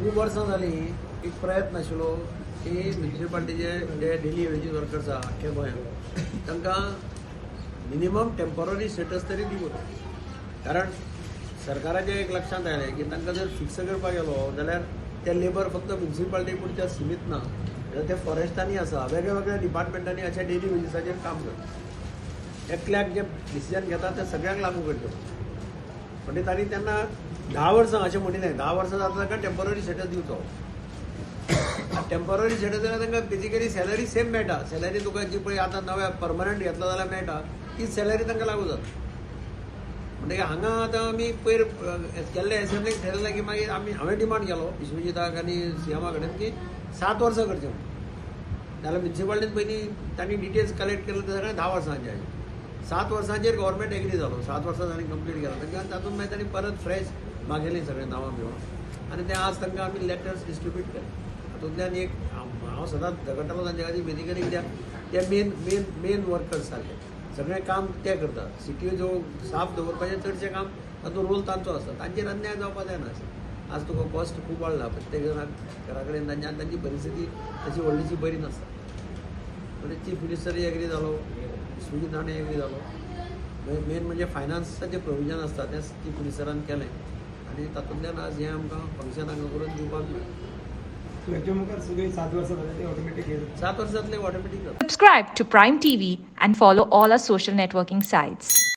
खूब वर्सां जालीं एक प्रयत्न आशिल्लो की म्युनिसिपालिटीचे जे डेली वेजीस वर्कर्स आहा अख्ख्या गोंयांत तांकां मिनिमम टेम्पररी स्टेटस तरी दिवूं कारण सरकाराचें एक लक्षांत आयलें की तांकां जर फिक्स करपाक गेलो जाल्यार ते लेबर फक्त म्युनिसिपालिटी पुरते सीमीत ना जाल्यार ते फॉरेस्टांनी आसा वेगळ्या वेगळ्या डिपार्टमेंटांनी अशा डेली वेजीसाचेर काम करता एकल्याक जे डिसिजन घेता ते सगळ्यांक लागू करचें म्हणजे तांणी तेन्ना 10 वर्सां अशें म्हणिल्लें 10 वर्सां जाता तांकां टेम्पररी स्टेटस दिवचो टेम्पररी स्टेटस जाल्यार तांकां बेजिकली सॅलरी सेम मेळटा सॅलरी तुका जी पळय आतां नव्या परमनंट घेतलो जाल्यार मेळटा तीच सॅलरी तांकां लागू जाता म्हणजे हांगा आतां आमी पयर केल्ले एसेंब्लीक थारायलें की मागीर हांवें डिमांड केलो विश्वजिताक आनी सीएमा कडेन की 7 वर्सां करचें म्हणून जाल्यार म्युनिसिपालिटीन पयलीं तांणी डिटेल्स कलेक्ट केले ते सगळें 10 वर्सांचे 7 वर्सांचेर गव्हर्मेंट एग्री जालो 7 वर्सां तांणी कंप्लीट केला तातूंत मागीर तांणी परत फ्रेश मागयलीं सगळें नांवां बिवां आनी ते आज तांकां आमी लेटर्स डिस्ट्रिब्यूट केले हातूंतल्यान एक हांव सदांच झगडटालो तांचे खातीर बेजिकली कित्याक ते मेन वर्कर्स सारके सगळें काम ते करतात सिटी जो साफ दवरपाचें चडशें काम तातूंत रोल तांचो आसता तांचेर अन्याय जावपाक जायना आज तुका कॉस्ट खूब वाडला प्रत्येक जणाक घरा कडेन तांची परिस्थिती तशी व्हडलीशी बरी नासता म्हणजे चीफ मिनिस्टरूय एग्री जालो सुजीत राणे एग्री जालो मेन म्हणजे फायनान्साचें प्रोविजन आसता तें चीफ मिनिस्टरान केलें आनी तातूंतल्यान आज हें आमकां फंक्शन हांगा करून दिवपाक मेळ्ळें हेच्या मुखार सगळी 7 वर्सां जाल्यार ती ऑटोमॅटीक 7 वर्सांतले ऑटोमॅटीक जाता Subscribe to Prime TV and follow all our social networking sites.